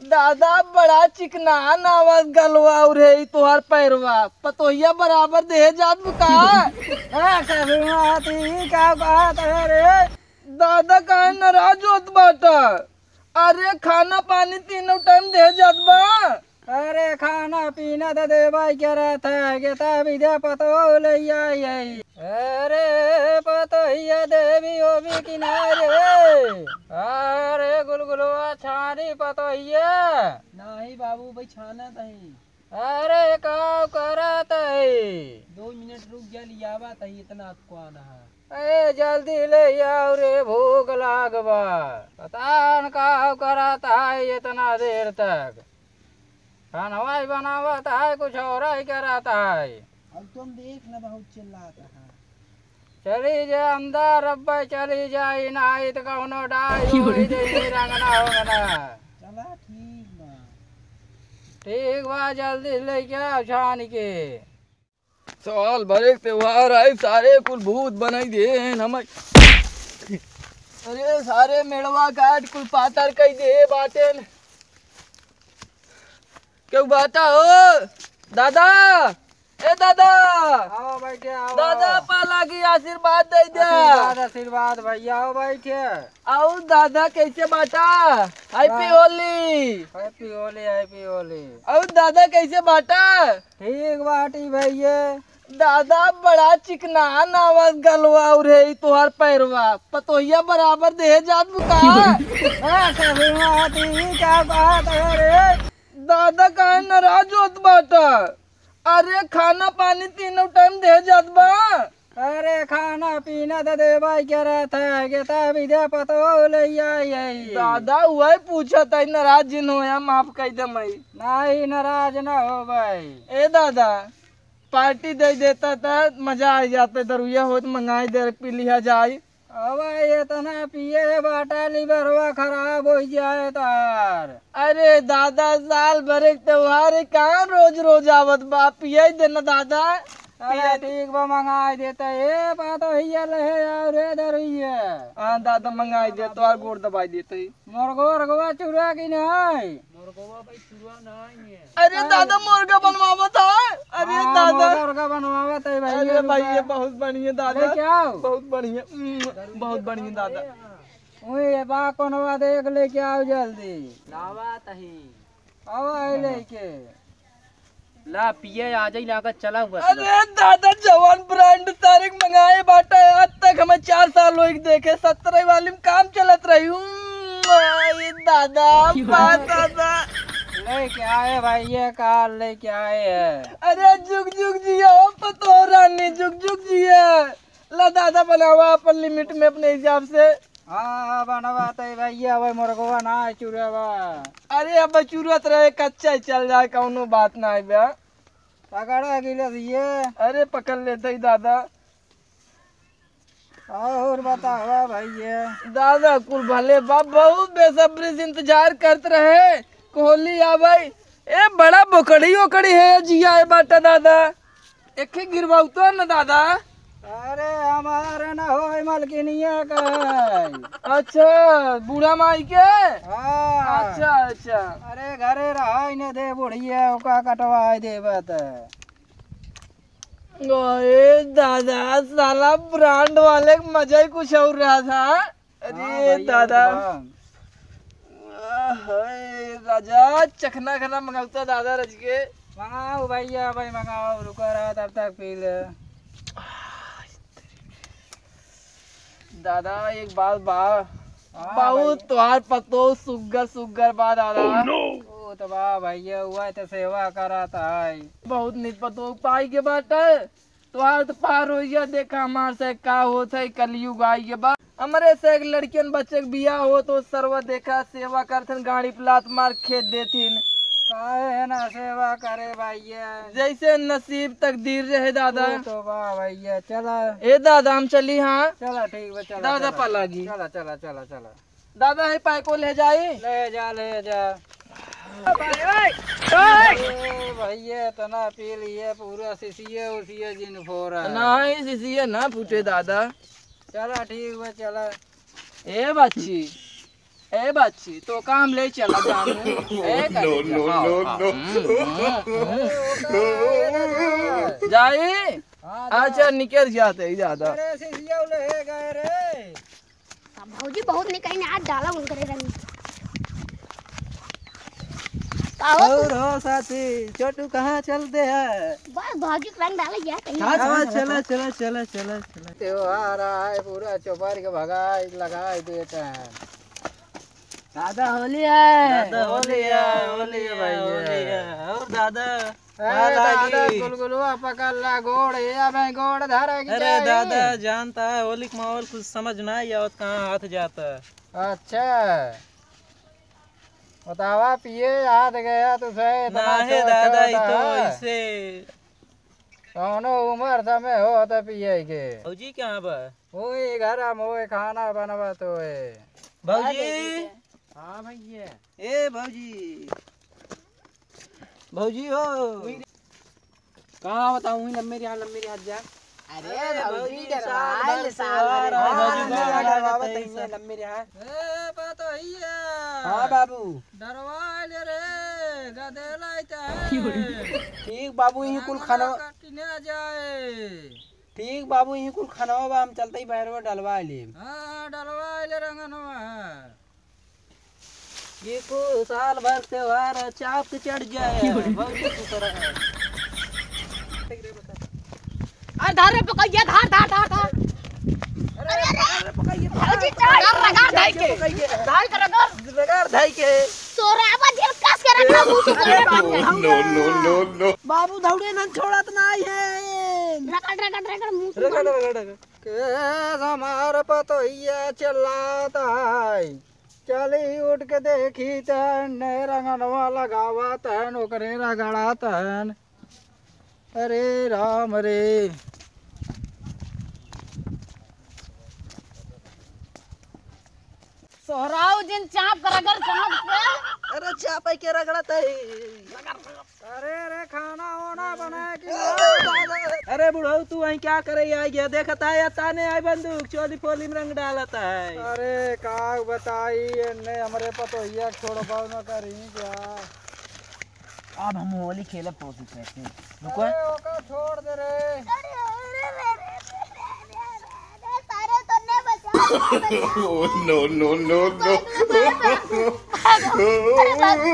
दादा बड़ा चिकनान आवाज गलवा रे तोहार पैरवा पतोहिया बराबर दे जात बुका का बात है रे। दादा काहे नाराज होत बाटा? अरे खाना पानी तीनों टाइम दे जात बा। अरे खाना पीना तो देवा क्या रहता है गेता विद्या पतो लैया यही। अरे पतोहिया देवी ओ भी किनारे। अरे गुलगुलवा छानी पतोहिया नहीं बाबू भाई छाना नहीं। अरे का करत है? 2 मिनट रुक जा लियावा तही इतना आपको आना है। ए जल्दी ले आओ रे भूख लागबा। पता न का करता है इतना देर तक। खाना बनावत है कुछ और ही कराता है। अब तुम देख ना बहुत चिल्लाता है। चली जा अंदर अब चली जाई नाई तो कौनो डाई होई दे रंगना होगना। चला ठीक बा। ठीक बा जल्दी लेके आओ छान के। साल भर एक त्योहार आए सारे कुल भूत बनाई दे हम। अरे सारे मेड़वा काट कुल पातर कई दे बाटे। क्यों बाटा हो दादा? ए दादा आओ बैठे आओ। दादा पाला की आशीर्वाद दे दे। आशीर्वाद भैया आओ बैठे। आओ दादा कैसे बाटा? Happy Holi. Happy Holi happy Holi. आओ दादा कैसे बाटा? ठीक बाटी भैया। दादा बड़ा चिकनान आवाज गलवा रे तोहार पैरवा पतोहिया बराबर दे जात बुका का बात है रे। दादा काहे नाराज होत बाटा? अरे खाना पानी तीनों टाइम दे जात बा। अरे खाना पीना तो देवा क्या रहता है गेता विद्या पतो लैया यही। दादा वही पूछा था नाराज जिन होया माफ कर दे मई। नहीं नाराज न हो भाई। ए दादा पार्टी दे देता था मजा आ जाता। दरुया हो मंगाई दे पी लिया जाए। अब इतना पिए बाटा लिवरवा खराब हो जाए तार। अरे दादा साल भर एक त्योहार है कहाँ रोज रोज आवत बा पिया देना दादा। अरे ठीक बा मंगाई देता है पातो हिया ले आओ रे दरुइया। हाँ दादा मंगाई दे तो और गोड़ दबाई देते। मुर्गवा चूरा की नहीं। मुर्गवा भाई चूरा नहीं है। अरे दादा मुर्गा बनवावा था। अरे दादा मुर्गा बनवावा था भाई। अरे भाई ये बहुत बढ़िया दादा। क्या बहुत बढ़िया बहुत बढ़िया दादा। ओए बा कोनवा देख लेके आओ जल्दी। लावा तही आओ लेके ला पिए आ जाई लाकर चला हुआ। अरे दादा जवान ब्रांड तारीख मंगाए बाटा आज तक हमें 4 साल हो देखे 17 वाली में काम चलत रही हूँ। दादा दादा लेके आए भाई ये कार लेके आए है। अरे जुग जुग जिया पतो रानी जुग जुग जिया। ला दादा बनावा अपन लिमिट में अपने हिसाब से। हाँ बनवाते भैया भाई मुर्गवा ना चूरेवा। अरे अब चूरत रहे कच्चा ही चल जाए कौनो बात ना है बे। पकड़ा गिले ये। अरे पकड़ लेते ही दादा। और बताओ भैया। दादा कुल भले बाप बहुत बेसब्री से इंतजार करते रहे कोहली आ भाई। ए बड़ा बोकड़ी ओकड़ी है जिया है बाटा दादा। एक ही गिरवाऊ तो ना दादा। अरे हमारे न हो मलकिनिया का। अच्छा बूढ़ा माई के। हाँ अच्छा अच्छा। अरे घरे रहा न दे बुढ़िया ओका कटवाई देवत। ओए दादा साला ब्रांड वाले का मजा ही कुछ और रहा था। अरे दादा राजा चखना खाना मंगाता दादा रज के। मंगाओ भैया भाई मंगाओ रुका रहा तब तक पी ले। दादा एक बात बा बहुत तुहार पतो सुगर सुगर बा दादा। ओ तो बा भैया हुआ तो सेवा कराता है। बहुत नित पतो पाई के बाटे तुहार तो पार हो गया। देखा हमार से का होत है कलयुग आई के बा। हमारे से एक लड़कियन बच्चे के बियाह हो तो सर्व देखा सेवा करथन गाड़ी प्लाट मार खेत देथिन। काहे ना सेवा करे भैया जैसे नसीब तकदीर रहे दादा। तो वाह भैया चला। ए दादा हम चली। हाँ चला ठीक है चला। दादा पालागी चला चला चला चला। दादा है पाई को ले जाए। ले जा ले जा। भैया तना पी लिए पूरा सीसिए उसिए जिन फोरा। नहीं सीसिए ना फूटे दादा। चला ठीक है चला। ए बच्ची ए बच्ची तो काम ले चला जान ए जाए अच्छा निकल जाते ही ज्यादा। अरे सिसिया ले गए रे भौजी बहुत निकल आज डाला उन करे रंग और हो साथी छोटू कहाँ चलते हैं? बस भौजी के रंग डाले गया कहीं चला चला चला चला चला त्योहार आए पूरा चौपारी के भगाई लगाई देते हैं। दादा होली है होली है भैया। और दादा दादा गुलगुलुआ पकड़ ला गोड़ या मैं गोड़ धरे की अरे दादा जानता है होली का माहौल कुछ समझ ना ही आवत कहाँ हाथ जाता है। अच्छा बतावा पिए हाथ गया तुझे ना है दादा ये तो ऐसे कौनो उम्र समय हो तो पिए के भौजी कहाँ बा? ओए घर मोए खाना बनवा तो भौजी हाँ भैया ए भौजी भौजी हो कहाँ बताऊँ लम्बे हाथ जा। अरे भौजी लम्बे हाथ ए पतो हिया हाँ बाबू डरवाल रे गदेलाइता है ठीक बाबू यही कुल खाना कटने जाए। ठीक बाबू यही कुल खाना बा हम चलते ही बाहर डलवा ले। हाँ डरवाल रंगनवा ये को साल भर त्योहार चाप के चढ़ जाए भौजी की तरह है। अरे धार रे पकइया धार धार धार धार अरे पकइया भौजी रगार धाई के धाई कर रगार धाई के सोराबा जेल कस के रखा मुंह नो बाबू दौड़े न छोड़त नहीं है। रगड़ मुंह रगड़ के हमार पतो हिया चलाता है चली उठ के देखी तन रंगनवा लगावा तन ओकरे रगड़ा तन। अरे राम रे सोहराव जिन चाप कर रगड़ चाप के अरे चाप के रगड़त है। अरे खाना होना बना के अरे बुढ़ऊ तू वहीं क्या करे आई गया देखता है ताने आई बंदूक चोली फोली में रंग डालता है। अरे का बताई ने हमरे पतो हिया छोड़ पाओ न करी क्या। अब हम होली खेले पहुंच कैसे रुको अरे ओका छोड़ दे रे सारे तो ने बचा no. अरे बाबू